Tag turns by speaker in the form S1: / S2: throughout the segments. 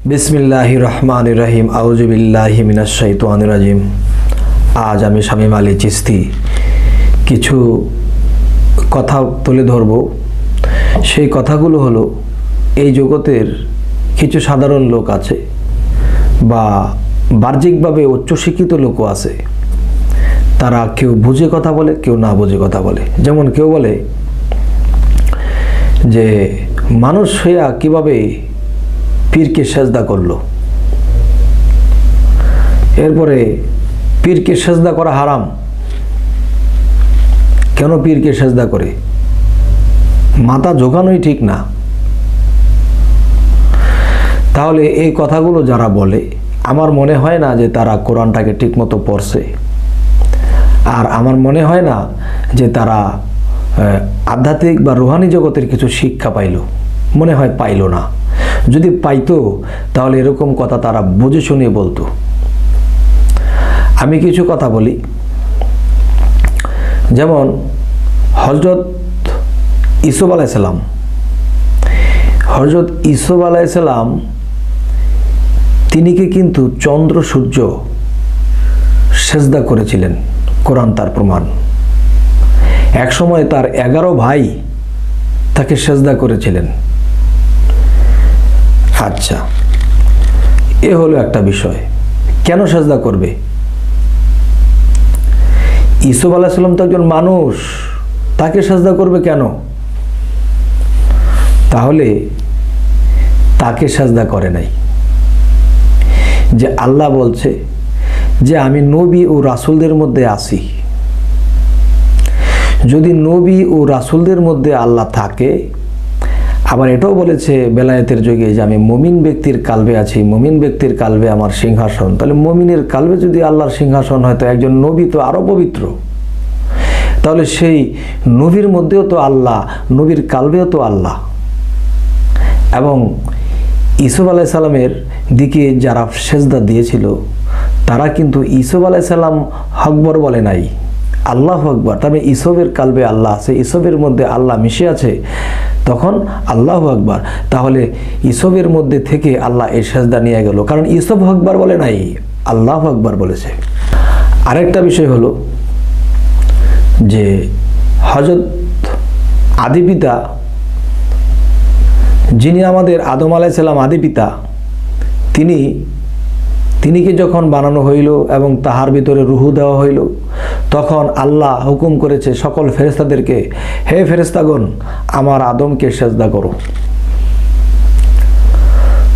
S1: बिस्मिल्लाहिर रहमानिर रहीम आउज़ु बिल्लाहि मिनाश शाइतानिर राजीम। आज आमी शामीम आলী চিশতি কিছু কথা তুলে ধরব। সেই কথাগুলো হলো এই জগতের কিছু সাধারণ লোক আছে বা বাহ্যিকভাবে উচ্চশিক্ষিত লোক আছে, তারা কেউ বুঝে কথা বলে, কেউ না বুঝে কথা বলে। যেমন কেউ বলে যে মানুষ হইয়া কিভাবে পীরকে সেজদা করলো, এরপরে পীরকে সেজদা করা হারাম, কেন পীরকে সেজদা করে? মাথা ঝোঁকানোই ঠিক না। তাহলে এই কথাগুলো যারা বলে, আমার মনে হয় না যে তারা কোরআনটাকে ঠিকমতো পড়ছে, আর আমার মনে হয় না যে তারা আধ্যাত্মিক বা রুহানি জগতের কিছু শিক্ষা পাইল, মনে হয় পাইল না। যদি পাইতো তাহলে এরকম কথা তারা বুঝে শুনিয়ে বলতো। আমি কিছু কথা বলি, যেমন হযরত ইউসুফ আলাইহিসসালাম, হযরত ইউসুফ আলাইহিসসালাম তিনিকে কিন্তু চন্দ্র সূর্য সেজদা করেছিলেন, কোরআন তার প্রমাণ। এক সময় তার 11 ভাই তাকে সেজদা করেছিলেন। আচ্ছা, এ হলো একটা বিষয়। কেন সেজদা করবে? ইউসুফ আলাইহিস সালাম তো একজন মানুষ, তাকে সেজদা করবে কেন? তাহলে তাকে সেজদা করে নাই। যে আল্লাহ বলছে যে আমি নবী ও রাসূলদের মধ্যে আছি। যদি নবী ও রাসূলদের মধ্যে আল্লাহ থাকে, আবার এটাও বলেছে বেলায়েতের যুগে যে আমি মুমিন ব্যক্তির কালবে আছি, মুমিন ব্যক্তির কালবে আমার সিংহাসন। তাহলে মুমিনের কালবে যদি আল্লাহর সিংহাসন হয়, তো একজন নবী তো আরো পবিত্র। তাহলে সেই নবীর মধ্যেও তো আল্লাহ, নবীর কালবেও তো আল্লাহ। এবং ইউসুফ আলাইহিস সালামের দিকে যারা সেজদা দিয়েছিল, তারা কিন্তু ইউসুফ আলাইহিস সালাম আকবার বলে নাই, আল্লাহু আকবার। তবে ইউসুফের কালবে আল্লাহ আছে, ইউসুফের মধ্যে আল্লাহ মিশে আছে, তখন আল্লাহু আকবার। তাহলে ইউসুফের মধ্যে থেকে আল্লাহ এই সেজদা নিয়ে গেল, কারণ ইউসুফ আকবার বলে নাই, আল্লাহু আকবার বলেছে। আরেকটা বিষয় হলো যে হযরত আদি পিতা, যিনি আমাদের আদম আলাইহিস সালাম আদি পিতা, তিনিকে যখন বানানো হইল এবং তাহার ভিতরে রুহু দেওয়া হইল, তখন আল্লাহ হুকুম করেছে সকল ফেরেশতাদেরকে, হে ফেরেশতাগণ, আমার আদমকে সেজদা করো।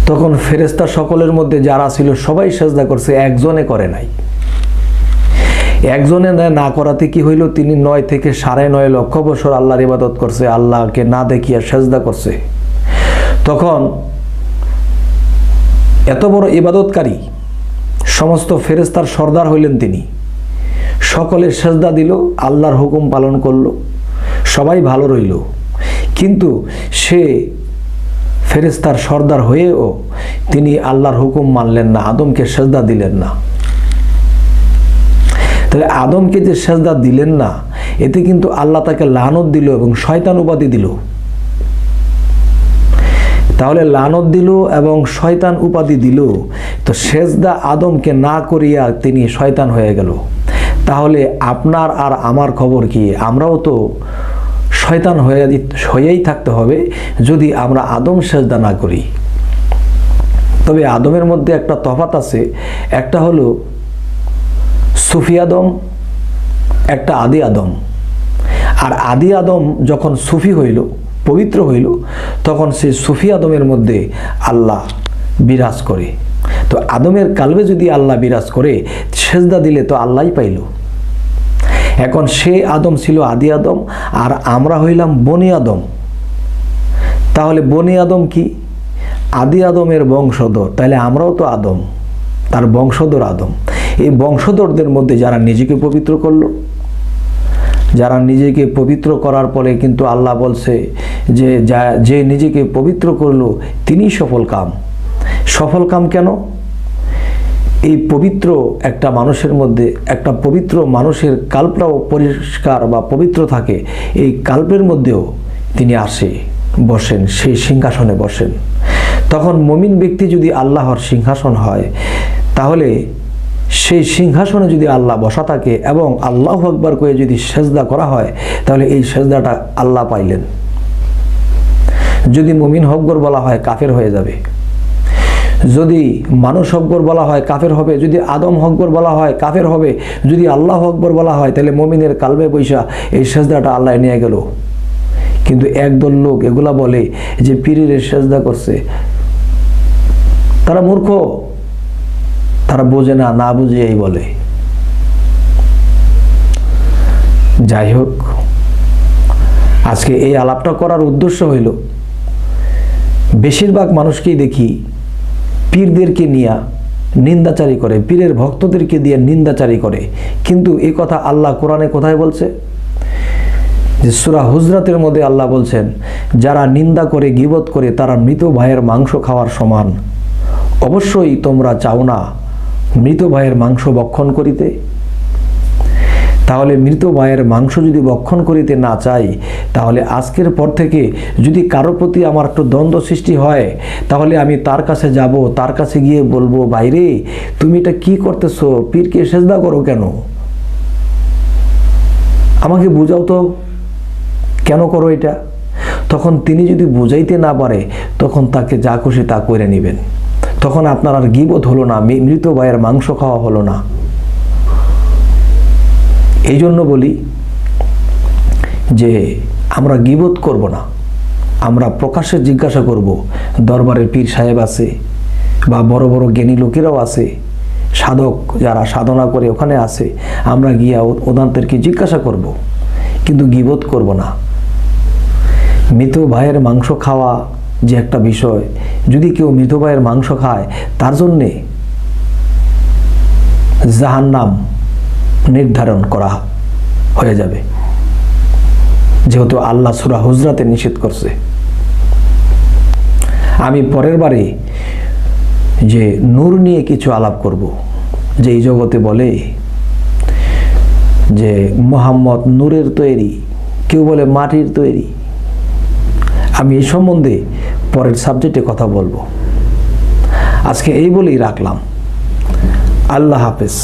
S1: তখন ফেরেশতা সকলের মধ্যে যারা ছিল সবাই সেজদা করছে, একজনে করে নাই। একজনে না করাতে কি হইল? তিনি 9 থেকে 9.5 লক্ষ বছর আল্লাহর ইবাদত করছে, আল্লাহকে না দেখিয়া সেজদা করছে। তখন এত বড় ইবাদতকারী সমস্ত ফেরেশতার সর্দার হইলেন তিনি, সকলে সেজদা দিল, আল্লাহর হুকুম পালন করলো, সবাই ভালো রইল। কিন্তু সে ফেরেশতার সর্দার হয়েও তিনি আল্লাহর হুকুম মানলেন না, আদমকে সেজদা দিলেন না। তাহলে আদমকে যে সেজদা দিলেন না, এতে কিন্তু আল্লাহ তাকে লানত দিল এবং শয়তান উপাধি দিল। তাহলে লানত দিল এবং শয়তান উপাধি দিল, তো সেজদা আদমকে না করিয়া তিনি শয়তান হয়ে গেল। তাহলে আপনার আর আমার খবর কি? আমরাও তো শয়তান হয়েই থাকতে হবে যদি আমরা আদম সেজদা না করি। তবে আদমের মধ্যে একটা তফাৎ আছে, একটা হলো সুফি আদম, একটা আদি আদম। আর আদি আদম যখন সুফি হইল, পবিত্র হইল, তখন সেই সুফি আদমের মধ্যে আল্লাহ বিরাজ করে। তো আদমের কালবে যদি আল্লাহ বিরাজ করে, সেজদা দিলে তো আল্লাহই পাইল। এখন সে আদম ছিল আদি আদম, আর আমরা হইলাম বনি আদম। তাহলে বনি আদম কি? আদি আদমের বংশধর। তাহলে আমরাও তো আদম, তার বংশধর আদম। এই বংশধরদের মধ্যে যারা নিজেকে পবিত্র করলো, যারা নিজেকে পবিত্র করার পরে কিন্তু আল্লাহ বলছে যে নিজেকে পবিত্র করলো তিনি সফল কাম। সফল কাম কেন? এই পবিত্র একটা মানুষের মধ্যে, একটা পবিত্র মানুষের কাল্পটাও পরিষ্কার বা পবিত্র থাকে, এই কাল্পের মধ্যেও তিনি আসে, বসেন, সেই সিংহাসনে বসেন। তখন মুমিন ব্যক্তি যদি আল্লাহর সিংহাসন হয়, তাহলে সেই সিংহাসনে যদি আল্লাহ বসা থাকে এবং আল্লাহু আকবার কয়ে যদি সেজদা করা হয়, তাহলে এই সেজদাটা আল্লাহ পাইলেন। যদি মুমিন হকগর বলা হয়, কাফের হয়ে যাবে। যদি মানুষ হকগর বলা হয়, কাফের হবে। যদি আদম হকগর বলা হয়, কাফের হবে। যদি আল্লাহু আকবার বলা হয়, তাহলে মুমিনের কালবে বৈশা এই সেজদাটা আল্লাহ নিয়ে গেল। কিন্তু একদল লোক এগুলা বলে যে পীরের সেজদা করছে, তারা মূর্খ, তারা বোঝে না, না বুঝে এই বলে। যাই হোক, আজকে এই আলাপটা করার উদ্দেশ্য হইল, বেশিরভাগ মানুষকেই দেখি পীরদেরকে নিয়ে নিন্দাচারী করে, পীরের ভক্তদেরকে দিয়ে নিন্দাচারী করে। কিন্তু এই কথা আল্লাহ কোরআনে কোথায় বলছে? যে সূরা হুজরাতের মধ্যে আল্লাহ বলছেন, যারা নিন্দা করে, গীবত করে, তারা মৃত ভাইয়ের মাংস খাওয়ার সমান। অবশ্যই তোমরা চাও না মৃত ভাইয়ের মাংস ভক্ষণ করিতে? তাহলে মৃত ভাইয়ের মাংস যদি ভক্ষণ করিতে না চাই, তাহলে আজকের পর থেকে যদি কারো প্রতি আমার একটু দ্বন্দ্ব সৃষ্টি হয়, তাহলে আমি তার কাছে যাব, তার কাছে গিয়ে বলবো, ভাইরে তুমি এটা কি করতেছো? পীরকে সেজদা করো কেন? আমাকে বুঝাও তো, কেন করো এটা? তখন তিনি যদি বুঝাইতে না পারে, তখন তাকে যা খুশি তা করে নেবেন। তখন আপনার আর গীবত হলো না, মৃত ভাইয়ের মাংস খাওয়া হলো না। এই জন্য বলি যে আমরা গীবত করব না, আমরা প্রকাশ্যে জিজ্ঞাসা করব। দরবারের পীর সাহেব আছে বা বড় বড় জ্ঞানী লোকেরাও আছে, সাধক যারা সাধনা করে ওখানে আছে, আমরা গিয়া ওনাদেরকে জিজ্ঞাসা করব, কিন্তু গীবত করব না। মৃত ভাইয়ের মাংস খাওয়া যে একটা বিষয়, যদি কেউ মৃত ভাইয়ের মাংস খায়, তার জন্যে জাহান্নাম নির্ধারণ করা হয়ে যাবে, যেহেতু আল্লাহ সূরা হুজরাতে নিষেধ করছে। আমি পরের বারে যে নূর নিয়ে কিছু আলাপ করব, যে এই জগতে বলে যে মুহাম্মদ নূরের তৈরি, কেউ বলে মাটির তৈরি। আমি এই সম্বন্ধে পরের সাবজেক্টে কথা বলবো। আজকে এই বলেই রাখলাম। আল্লাহ হাফেজ।